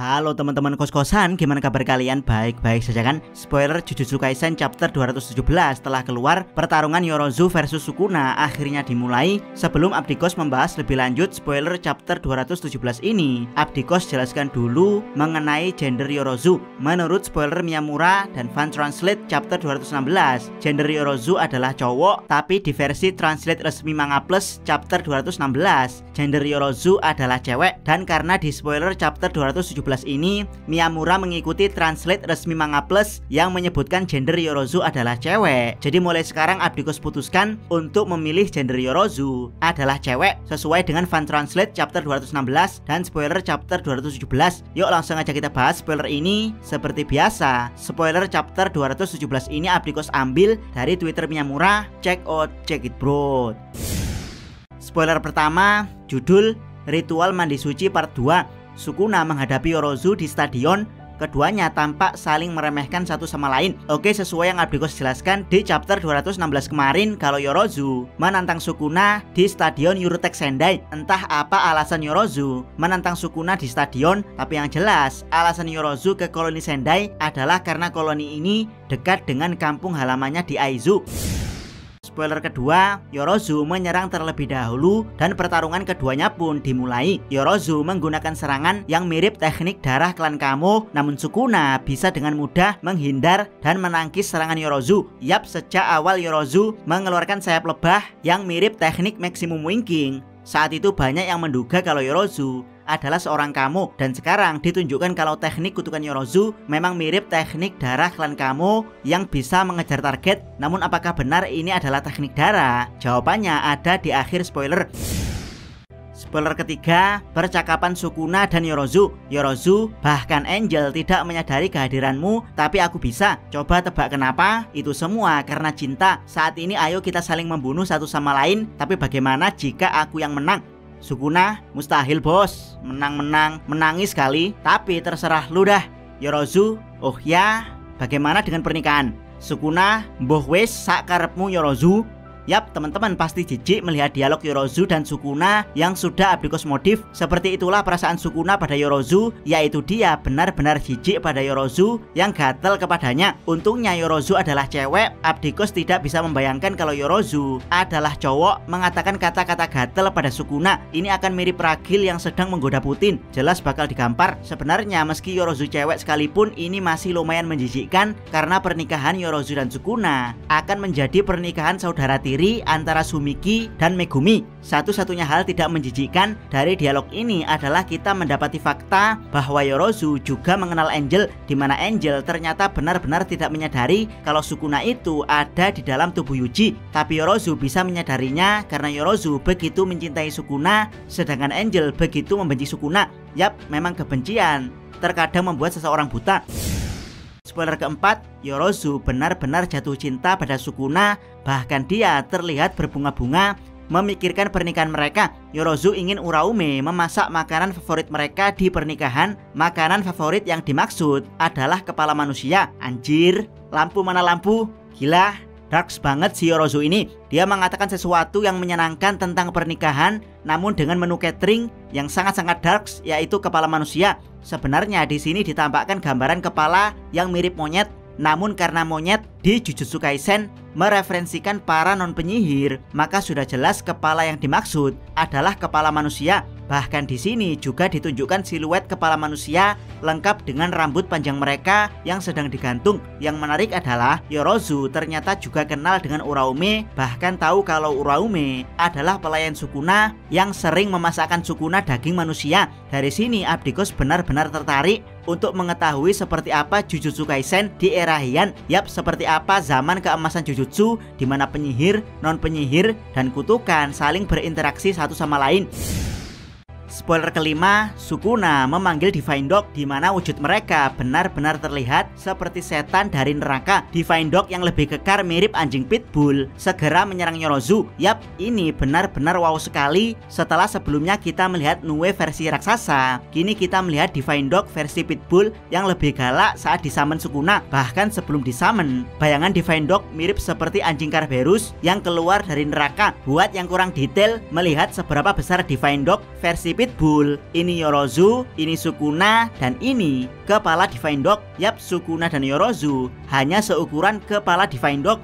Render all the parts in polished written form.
Halo teman-teman kos-kosan, gimana kabar kalian? Baik-baik saja kan? Spoiler Jujutsu Kaisen chapter 217 telah keluar. Pertarungan Yorozu versus Sukuna akhirnya dimulai. Sebelum Abdikos membahas lebih lanjut spoiler chapter 217 ini, Abdikos jelaskan dulu mengenai gender Yorozu. Menurut spoiler Miyamura dan fan translate chapter 216, gender Yorozu adalah cowok, tapi di versi translate resmi Manga Plus chapter 216, gender Yorozu adalah cewek. Dan karena di spoiler chapter 217 ini Miyamura mengikuti translate resmi Manga Plus yang menyebutkan gender Yorozu adalah cewek. Jadi mulai sekarang Abdikos putuskan untuk memilih gender Yorozu adalah cewek sesuai dengan fan translate chapter 216 dan spoiler chapter 217. Yuk langsung aja kita bahas spoiler ini. Seperti biasa, spoiler chapter 217 ini Abdikos ambil dari Twitter Miyamura. Check it bro. Spoiler pertama, judul Ritual Mandi Suci Part 2. Sukuna menghadapi Yorozu di stadion. Keduanya tampak saling meremehkan satu sama lain. Oke, sesuai yang Abdikos jelaskan di chapter 216 kemarin, kalau Yorozu menantang Sukuna di stadion Yurutek Sendai. Entah apa alasan Yorozu menantang Sukuna di stadion, tapi yang jelas alasan Yorozu ke koloni Sendai adalah karena koloni ini dekat dengan kampung halamannya di Aizu. Spoiler kedua, Yorozu menyerang terlebih dahulu dan pertarungan keduanya pun dimulai. Yorozu menggunakan serangan yang mirip teknik darah klan Kamo, namun Sukuna bisa dengan mudah menghindar dan menangkis serangan Yorozu. Yap, sejak awal Yorozu mengeluarkan sayap lebah yang mirip teknik Maximum Winking. Saat itu banyak yang menduga kalau Yorozu adalah seorang Kamo, dan sekarang ditunjukkan kalau teknik kutukan Yorozu memang mirip teknik darah klan Kamo yang bisa mengejar target. Namun apakah benar ini adalah teknik darah? Jawabannya ada di akhir spoiler. Spoiler ketiga, percakapan Sukuna dan Yorozu. Yorozu, bahkan Angel tidak menyadari kehadiranmu, tapi aku bisa. Coba tebak kenapa? Itu semua karena cinta. Saat ini ayo kita saling membunuh satu sama lain, tapi bagaimana jika aku yang menang? Sukuna, mustahil bos. Menangis kali. Tapi terserah lu dah. Yorozu, oh ya, bagaimana dengan pernikahan? Sukuna, mboh wis sak karepmu Yorozu. Yap, teman-teman pasti jijik melihat dialog Yorozu dan Sukuna yang sudah Abdikos modif. Seperti itulah perasaan Sukuna pada Yorozu, yaitu dia benar-benar jijik pada Yorozu yang gatel kepadanya. Untungnya Yorozu adalah cewek. Abdikos tidak bisa membayangkan kalau Yorozu adalah cowok mengatakan kata-kata gatel pada Sukuna. Ini akan mirip ragil yang sedang menggoda Putin. Jelas bakal digampar. Sebenarnya meski Yorozu cewek sekalipun, ini masih lumayan menjijikkan karena pernikahan Yorozu dan Sukuna akan menjadi pernikahan saudara tiri antara Sumiki dan Megumi. Satu-satunya hal tidak menjijikkan dari dialog ini adalah kita mendapati fakta bahwa Yorozu juga mengenal Angel, di mana Angel ternyata benar-benar tidak menyadari kalau Sukuna itu ada di dalam tubuh Yuji. Tapi Yorozu bisa menyadarinya karena Yorozu begitu mencintai Sukuna, sedangkan Angel begitu membenci Sukuna. Yap, memang kebencian terkadang membuat seseorang buta. Spoiler keempat, Yorozu benar-benar jatuh cinta pada Sukuna. Bahkan dia terlihat berbunga-bunga memikirkan pernikahan mereka. Yorozu ingin Uraume memasak makanan favorit mereka di pernikahan. Makanan favorit yang dimaksud adalah kepala manusia. Anjir, lampu mana lampu? Gila, darks banget si Yorozu ini. Dia mengatakan sesuatu yang menyenangkan tentang pernikahan, namun dengan menu catering yang sangat-sangat darks, yaitu kepala manusia. Sebenarnya di sini ditampakkan gambaran kepala yang mirip monyet, namun karena monyet di Jujutsu Kaisen mereferensikan para non-penyihir, maka sudah jelas kepala yang dimaksud adalah kepala manusia. Bahkan di sini juga ditunjukkan siluet kepala manusia lengkap dengan rambut panjang mereka yang sedang digantung. Yang menarik adalah Yorozu ternyata juga kenal dengan Uraume, bahkan tahu kalau Uraume adalah pelayan Sukuna yang sering memasakkan Sukuna daging manusia. Dari sini Abdikos benar-benar tertarik untuk mengetahui seperti apa Jujutsu Kaisen di era Heian. Yap, seperti apa zaman keemasan Jujutsu di mana penyihir, non-penyihir, dan kutukan saling berinteraksi satu sama lain. Spoiler kelima, Sukuna memanggil Divine Dog di mana wujud mereka benar-benar terlihat seperti setan dari neraka. Divine Dog yang lebih kekar mirip anjing pitbull segera menyerang Yorozu. Yap, ini benar-benar wow sekali. Setelah sebelumnya kita melihat Nue versi raksasa, kini kita melihat Divine Dog versi pitbull yang lebih galak saat disummon Sukuna. Bahkan sebelum disummon, bayangan Divine Dog mirip seperti anjing Kerberos yang keluar dari neraka. Buat yang kurang detail melihat seberapa besar Divine Dog versi pitbull, ini Yorozu, ini Sukuna, dan ini kepala Divine Dog. Yap, Sukuna dan Yorozu hanya seukuran kepala Divine Dog.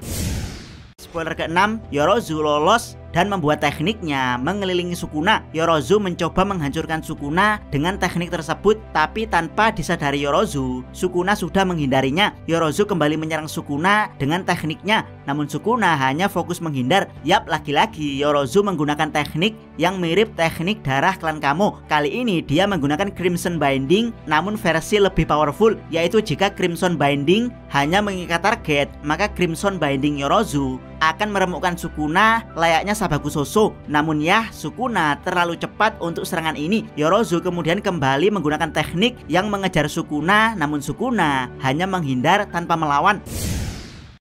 Spoiler ke-6, Yorozu lolos dan membuat tekniknya mengelilingi Sukuna. Yorozu mencoba menghancurkan Sukuna dengan teknik tersebut, tapi tanpa disadari Yorozu, Sukuna sudah menghindarinya. Yorozu kembali menyerang Sukuna dengan tekniknya, namun Sukuna hanya fokus menghindar. Yap, lagi-lagi Yorozu menggunakan teknik yang mirip teknik darah klan Kamo. Kali ini dia menggunakan Crimson Binding, namun versi lebih powerful, yaitu jika Crimson Binding hanya mengikat target, maka Crimson Binding Yorozu akan meremukkan Sukuna layaknya Sabakusoso. Namun ya, Sukuna terlalu cepat untuk serangan ini. Yorozu kemudian kembali menggunakan teknik yang mengejar Sukuna, namun Sukuna hanya menghindar tanpa melawan.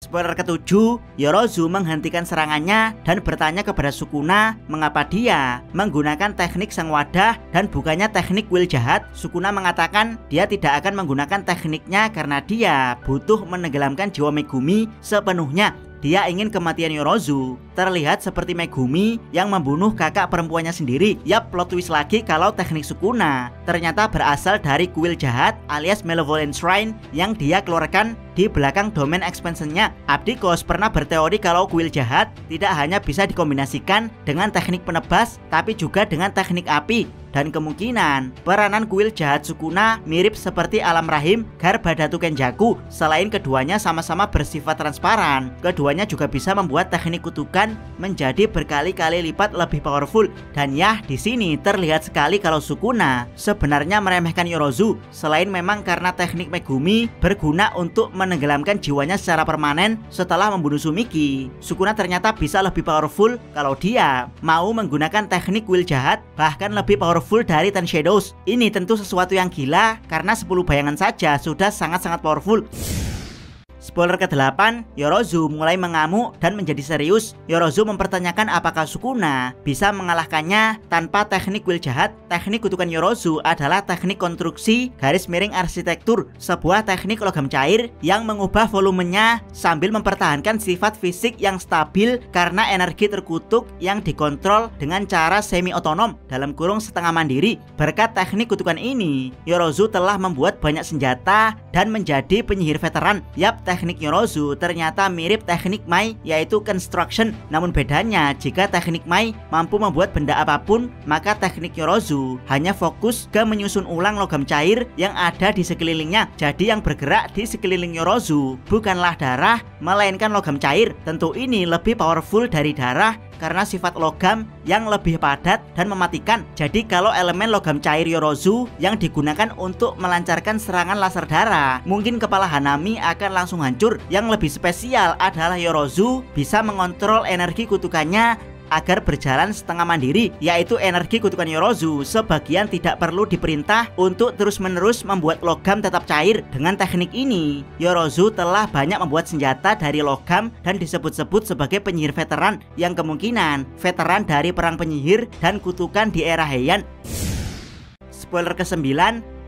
Spoiler ke-7, Yorozu menghentikan serangannya dan bertanya kepada Sukuna mengapa dia menggunakan teknik sang wadah dan bukannya teknik will jahat. Sukuna mengatakan dia tidak akan menggunakan tekniknya karena dia butuh menenggelamkan jiwa Megumi sepenuhnya. Dia ingin kematian Yorozu terlihat seperti Megumi yang membunuh kakak perempuannya sendiri. Yap, plot twist lagi kalau teknik Sukuna ternyata berasal dari kuil jahat alias Malevolent Shrine yang dia keluarkan di belakang domain expansionnya. Abdikos pernah berteori kalau kuil jahat tidak hanya bisa dikombinasikan dengan teknik penebas, tapi juga dengan teknik api. Dan kemungkinan peranan kuil jahat Sukuna mirip seperti alam rahim Garbadatu Kenjaku. Selain keduanya sama-sama bersifat transparan, keduanya juga bisa membuat teknik kutukan menjadi berkali-kali lipat lebih powerful. Dan ya, di sini terlihat sekali kalau Sukuna sebenarnya meremehkan Yorozu. Selain memang karena teknik Megumi berguna untuk menenggelamkan jiwanya secara permanen setelah membunuh Sumiki, Sukuna ternyata bisa lebih powerful kalau dia mau menggunakan teknik kuil jahat, bahkan lebih powerful dari Ten Shadows. Ini tentu sesuatu yang gila karena 10 bayangan saja sudah sangat-sangat powerful. Spoiler ke-8, Yorozu mulai mengamuk dan menjadi serius. Yorozu mempertanyakan apakah Sukuna bisa mengalahkannya tanpa teknik will jahat. Teknik kutukan Yorozu adalah teknik konstruksi garis miring arsitektur, sebuah teknik logam cair yang mengubah volumenya sambil mempertahankan sifat fisik yang stabil karena energi terkutuk yang dikontrol dengan cara semi otonom dalam kurung setengah mandiri. Berkat teknik kutukan ini, Yorozu telah membuat banyak senjata dan menjadi penyihir veteran. Yap, teknik Yorozu ternyata mirip teknik Mai, yaitu construction. Namun bedanya, jika teknik Mai mampu membuat benda apapun, maka teknik Yorozu hanya fokus ke menyusun ulang logam cair yang ada di sekelilingnya. Jadi yang bergerak di sekeliling Yorozu bukanlah darah, melainkan logam cair. Tentu ini lebih powerful dari darah karena sifat logam yang lebih padat dan mematikan. Jadi kalau elemen logam cair Yorozu yang digunakan untuk melancarkan serangan laser darah, mungkin kepala Hanami akan langsung hancur. Yang lebih spesial adalah Yorozu bisa mengontrol energi kutukannya agar berjalan setengah mandiri, yaitu energi kutukan Yorozu sebagian tidak perlu diperintah untuk terus-menerus membuat logam tetap cair. Dengan teknik ini, Yorozu telah banyak membuat senjata dari logam dan disebut-sebut sebagai penyihir veteran yang kemungkinan veteran dari perang penyihir dan kutukan di era Heian. Spoiler ke-9,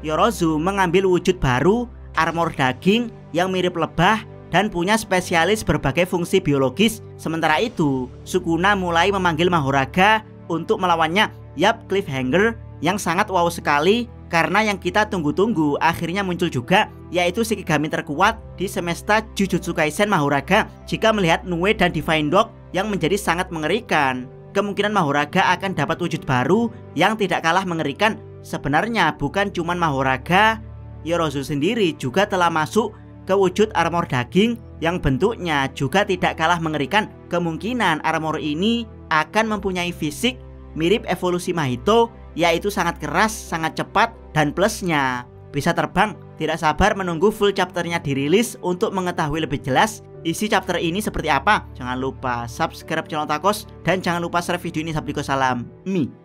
Yorozu mengambil wujud baru, armor daging yang mirip lebah dan punya spesialis berbagai fungsi biologis. Sementara itu, Sukuna mulai memanggil Mahoraga untuk melawannya. Yap, cliffhanger yang sangat wow sekali karena yang kita tunggu-tunggu akhirnya muncul juga, yaitu Shikigami terkuat di semesta Jujutsu Kaisen Mahoraga. Jika melihat Nue dan Divine Dog yang menjadi sangat mengerikan, kemungkinan Mahoraga akan dapat wujud baru yang tidak kalah mengerikan. Sebenarnya bukan cuma Mahoraga, Yorozu sendiri juga telah masuk ke wujud armor daging yang bentuknya juga tidak kalah mengerikan. Kemungkinan armor ini akan mempunyai fisik mirip evolusi Mahito, yaitu sangat keras, sangat cepat, dan plusnya bisa terbang. Tidak sabar menunggu full chapternya dirilis untuk mengetahui lebih jelas isi chapter ini seperti apa. Jangan lupa subscribe channel Takos dan jangan lupa share video ini. Sabdiko salam Mi.